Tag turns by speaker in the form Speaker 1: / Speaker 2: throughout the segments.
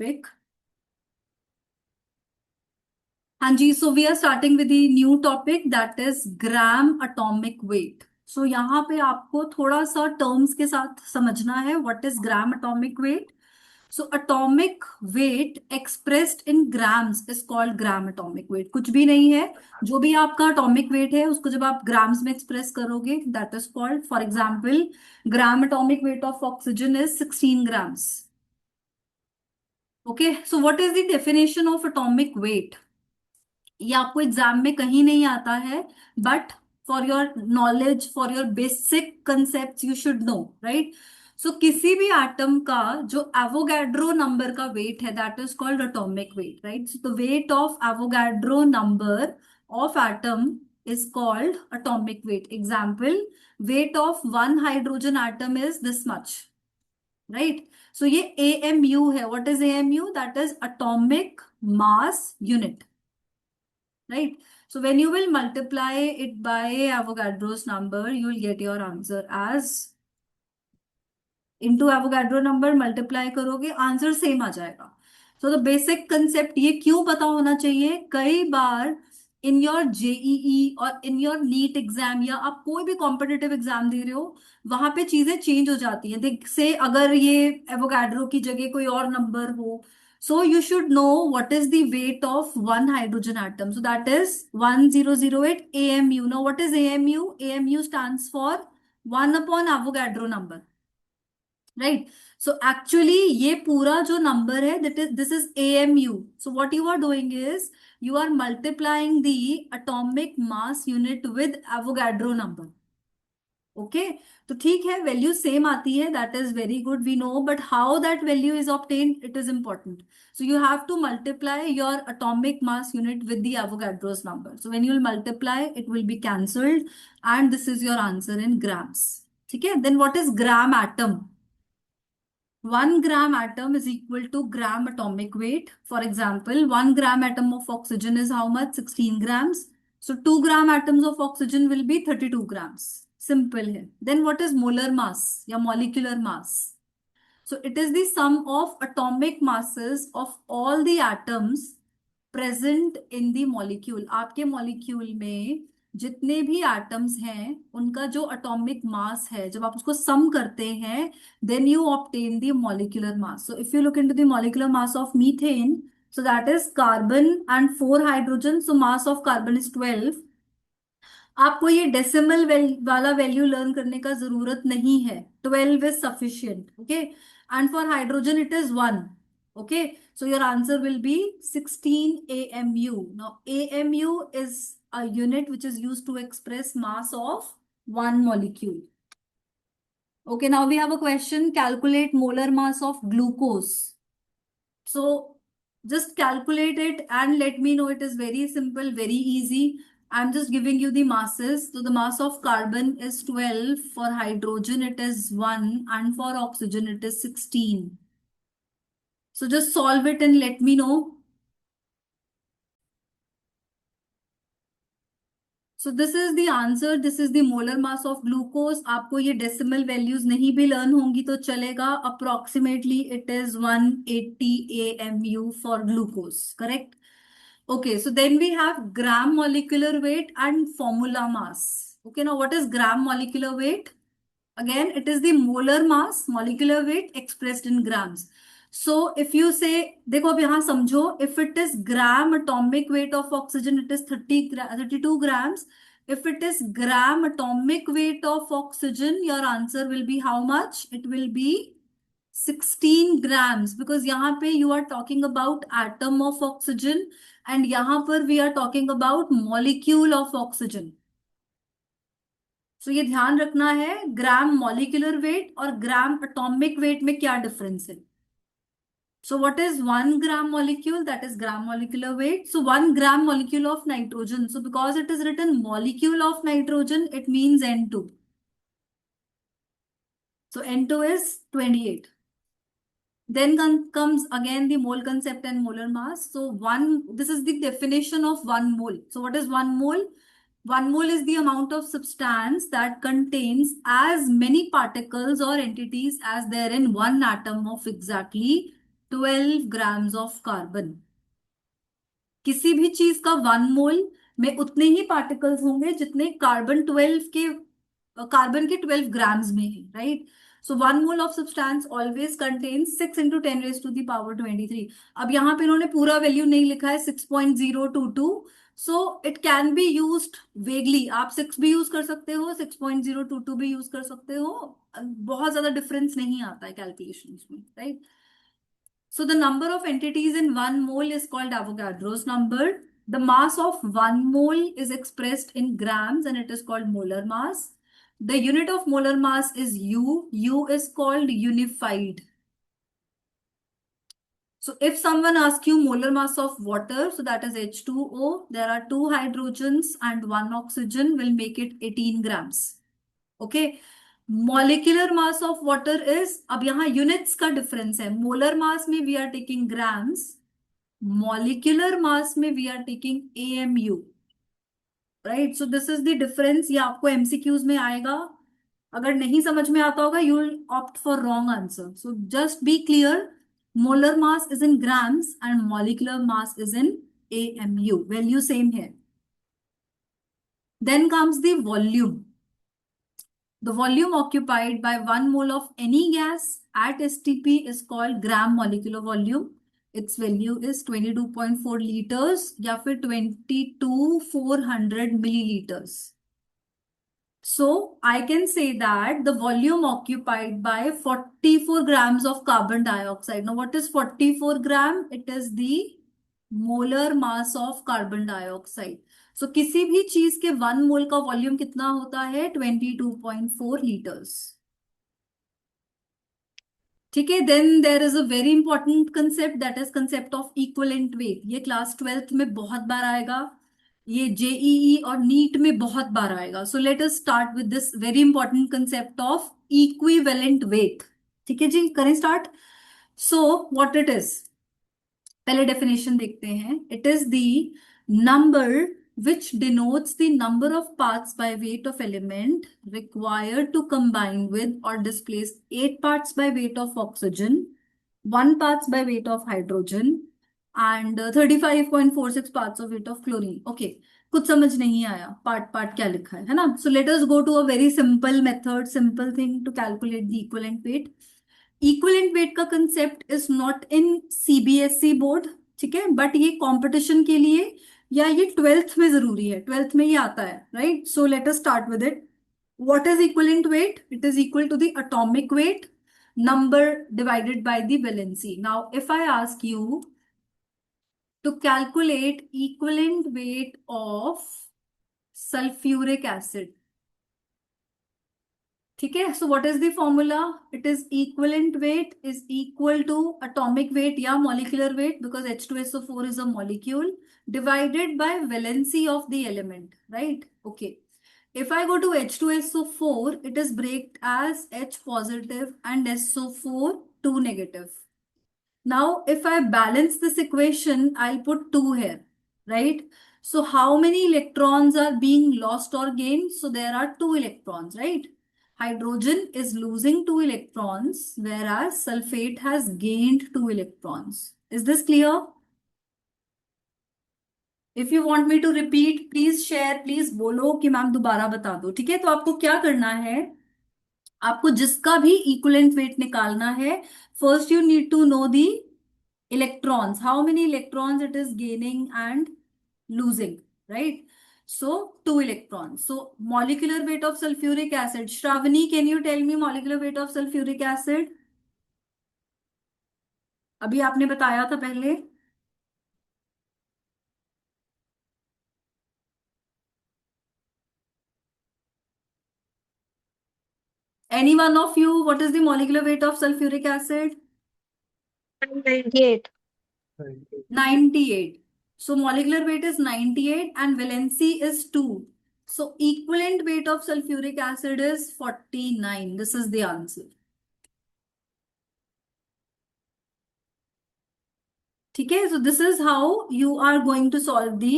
Speaker 1: topic. हाँ जी, so we are starting with the new topic that is gram atomic weight. So यहाँ पे आपको थोड़ा सा टर्म्स के साथ समझना है what is gram atomic weight. So atomic weight expressed in grams is called gram atomic weight. कुछ भी नहीं है, जो भी आपका atomic weight है उसको जब आप grams में express करोगे that is called, for example, gram atomic weight of oxygen is 16 grams. Okay, so what is the definition of atomic weight? ये आपको एग्जाम में कहीं नहीं आता है, but for your knowledge, for your basic concept you should know, right? So किसी भी atom का जो एवोगैड्रो नंबर का वेट है that is called atomic weight, right? So the weight of Avogadro number of atom is called atomic weight. Example, weight of one hydrogen atom is this much, right? So ये AMU है. What is AMU? That is atomic mass unit, right? So when you will multiply it by Avogadro's number, you will get your answer as into Avogadro number multiply करोगे answer same आ जाएगा. So the basic concept ये क्यों पता होना चाहिए, कई बार in your JEE और in your NEET exam या आप कोई भी कॉम्पिटिटिव एग्जाम दे रहे हो, वहां पे चीजें चेंज हो जाती हैं. देख से अगर ये एवोगाड्रो की जगह कोई और नंबर हो, so you should know what is the weight of one hydrogen atom. So that is 1008 AMU. Now what is AMU? AMU stands for 1 upon Avogadro number, right? So actually ये पूरा जो number है that is this is AMU. So what you are doing is you are multiplying the atomic mass unit with Avogadro number. Okay, तो ठीक है, value same आती है, that is very good, we know, but how that value is obtained it is important. So you have to multiply your atomic mass unit with the Avogadro's number. So when you will multiply, it will be cancelled, and this is your answer in grams. ठीक है, then what is gram atom? 1 gram atom is equal to gram atomic weight. For example, 1 gram atom of oxygen is how much? 16 grams. So 2 gram atoms of oxygen will be 32 grams. Simple है. Then what is molar mass या molecular mass? So it is the sum of atomic masses of all the atoms present in the molecule. आपके molecule में जितने भी atoms हैं उनका जो atomic mass है, जब आप उसको सम करते हैं, then you obtain the molecular mass. So if you look into the molecular mass of methane, so that is carbon and 4 hydrogen, so mass of carbon is 12. आपको ये डेसिमल वाला value learn करने का जरूरत नहीं है, 12 is sufficient. Okay, and for hydrogen it is 1. Okay, so your answer will be 16 AMU. Now AMU is a unit which is used to express mass of one molecule. Okay, now we have a question, calculate molar mass of glucose. So just calculate it and let me know. It is very simple, very easy. I'm just giving you the masses. So the mass of carbon is 12, for hydrogen it is 1, and for oxygen it is 16. So just solve it and let me know. So this is the answer. This is the molar mass of glucose. आपको ये decimal values नहीं भी learn होंगी तो चलेगा. Approximately it is 180 AMU for glucose. Correct? Okay, so then we have gram molecular weight and formula mass. Okay, now what is gram molecular weight? Again, it is the molar mass, molecular weight expressed in grams. So if you say, देखो अब यहाँ समझो, if it is gram atomic weight of oxygen, it is 32 grams. If it is gram atomic weight of oxygen, your answer will be how much? It will be 16 grams, because यहाँ पे you are talking about atom of oxygen and यहाँ पर we are talking about molecule of oxygen. So ये ध्यान रखना है, gram molecular weight और gram atomic weight में क्या डिफरेंस है. So what is 1 gram molecule? That is gram molecular weight. So 1 gram molecule of nitrogen. So because it is written molecule of nitrogen, it means N2. So N2 is 28. Then comes again the mole concept and molar mass. So this is the definition of 1 mole. So what is 1 mole? 1 mole is the amount of substance that contains as many particles or entities as there in one atom of exactly 12 grams of carbon. किसी भी चीज का 1 मोल में उतने ही particles होंगे जितने carbon के 12 grams में है, right? So 1 mole of substance always contains 6 × 10⁻³ अब यहाँ पे इन्होंने पूरा वैल्यू नहीं लिखा है, 6.022। So it can be used vaguely, आप 6 भी यूज कर सकते हो, 6.022 भी यूज कर सकते हो। बहुत ज्यादा डिफरेंस नहीं आता है कैलकुलेशन में, right? So the number of entities in 1 mole is called Avogadro's number. The mass of 1 mole is expressed in grams and it is called molar mass. The unit of molar mass is U. U is called unified. So if someone asks you molar mass of water, so that is H2O, there are 2 hydrogens and 1 oxygen will make it 18 grams. Okay. Molecular mass of water is, अब यहाँ units का difference है, molar mass में we are taking grams, molecular mass में we are taking AMU, right? So this is the difference, ये आपको MCQs में आएगा। अगर नहीं समझ में आता होगा you will opt for wrong answer, so just be clear, molar mass is in grams and molecular mass is in AMU, value same है। Then comes the volume. The volume occupied by 1 mole of any gas at STP is called gram molecular volume. Its value is 22.4 liters या फिर 22,400 milliliters. So I can say that the volume occupied by 44 grams of carbon dioxide. Now what is 44 gram? It is the molar mass of carbon dioxide. सो किसी भी चीज के 1 मोल का volume कितना होता है? 22.4 लीटर्स। ठीक है, then there is a very important concept, that is concept of equivalent weight. ये क्लास 12th में बहुत बार आएगा, ये जेईई और नीट में बहुत बार आएगा। सो let us start with this very important concept of equivalent wait. ठीक है जी, करें start. So what it is, पहले डेफिनेशन देखते हैं। It is the number which denotes the number of parts by weight of element required to combine with or displace 8 parts by weight of oxygen, 1 parts by weight of hydrogen and 35.46 parts of weight of chlorine. Okay, कुछ समझ नहीं आया part part क्या लिखा है ना? So let us go to a very simple method, simple thing to calculate the equivalent weight. Equivalent weight का concept is not in CBSE board, ठीक है, बट ये कंपटीशन के लिए या ये 12th में जरूरी है, 12th में ये आता है, right? So let us start with it. What is equivalent weight? It is equal to the atomic weight number divided by the valency. Now if I ask you to calculate equivalent weight of sulfuric acid, ठीक है, so what is the formula? It is equivalent weight is equal to atomic weight या molecular weight, because H2SO4 is a molecule, divided by valency of the element, right? Okay, if I go to H2SO4 it is break as H positive and SO4 2 negative. Now, if I balance this equation, I'll put 2 here, right? So how many electrons are being lost or gained? So there are 2 electrons, right? Hydrogen is losing 2 electrons, whereas sulfate has gained 2 electrons. Is this clear? If you want me to repeat, please share, please बोलो कि ma'am दोबारा बता दो, ठीक है? तो आपको क्या करना है, आपको जिसका भी इक्विवेलेंट वेट निकालना है, first you need to know the electrons, how many electrons it is gaining and losing, right? So 2 electrons. So molecular weight of sulfuric acid, Shravani, can you tell me molecular weight of sulfuric acid? अभी आपने बताया था पहले। Any one of you, what is the molecular weight of sulfuric acid?
Speaker 2: 98.
Speaker 1: 98. So molecular weight is 98 and valency is 2. So equivalent weight of sulfuric acid is 49. This is the answer. ठीक है, so this is how you are going to solve the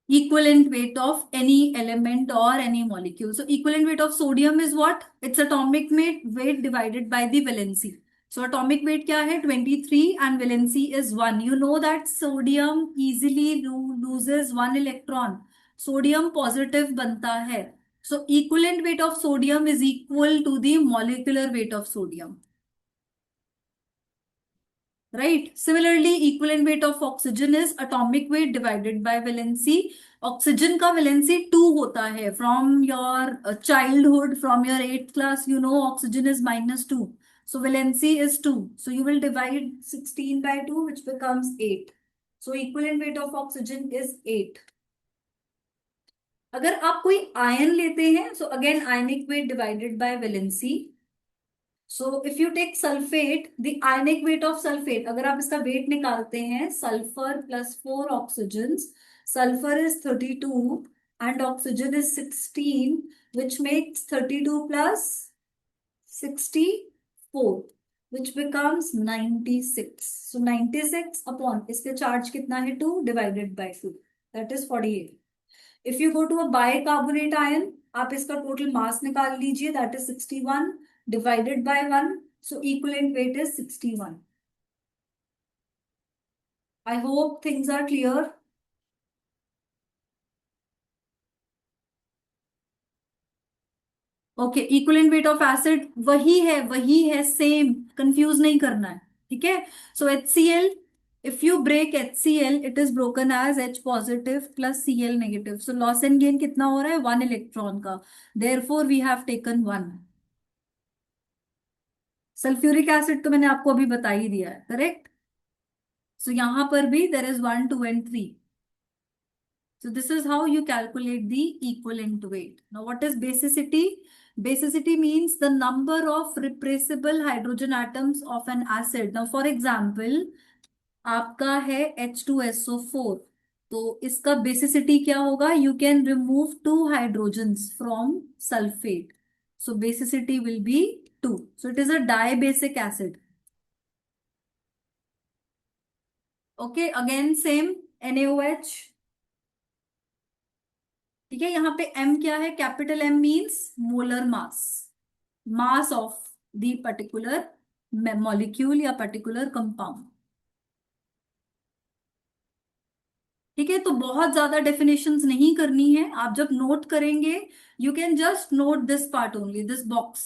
Speaker 1: equivalent weight of any element or any molecule. So equivalent weight of sodium is what? Its atomic weight divided by the valency. So atomic weight क्या है 23 and valency is 1. You know that sodium easily loses 1 electron. Sodium positive बनता है. So equivalent weight of sodium is equal to the molecular weight of sodium. Right. Similarly, equivalent weight of oxygen is atomic weight divided by valency. Oxygen का valency 2 होता है. From your childhood, from your 8th class, you know oxygen is -2. So valency is 2. So you will divide 16 by 2, which becomes 8. So equivalent weight of oxygen is 8. अगर आप कोई ion लेते हैं, so again ionic weight divided by valency. So if you take sulfate, the ionic weight of sulfate, अगर आप इसका weight निकालते हैं, sulfur plus 4 oxygens, sulfur is 32 and oxygen is 16, which makes 32 plus 64, which becomes 96. So 96 upon इसके charge कितना है 2 divided by 2, that is 48. If you go to a bicarbonate ion, आप इसका total mass निकाल लीजिए, that is 61 divided by 1. So equivalent weight is 61. I hope things are clear. Okay, equivalent weight of acid वही है same. Confuse नहीं करना है. ठीक है. So HCl, if you break HCl, it is broken as H positive plus Cl negative. So loss and gain कितना हो रहा है 1 इलेक्ट्रॉन का. Therefore we have taken 1. Sulphuric acid तो मैंने आपको अभी बता ही दिया है. करेक्ट. सो यहां पर भी there is 1 2 and 3. So this is how you calculate the equivalent weight. Now what is basicity? Basicity means the number of repressible hydrogen atoms of an acid. Now for example, आपका है H2SO4. तो इसका basicity क्या होगा? You can remove 2 hydrogens from sulfate. So basicity will be 2. So it is a dibasic acid. Okay, again same NaOH. ठीक है. यहाँ पे M क्या है? Capital M means molar mass. Mass of the particular molecule या particular compound. ठीक है. तो बहुत ज्यादा डेफिनेशंस नहीं करनी है. आप जब नोट करेंगे, you can just note this part only, this box.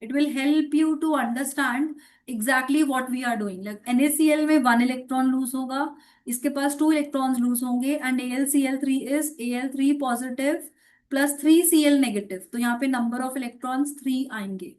Speaker 1: It will help you to understand exactly what we are doing. Like NaCl में 1 इलेक्ट्रॉन लूज होगा, इसके पास 2 इलेक्ट्रॉन्स लूज होंगे. And AlCl3 is Al3 positive plus 3 Cl negative. तो यहाँ पे number of electrons 3 आएंगे.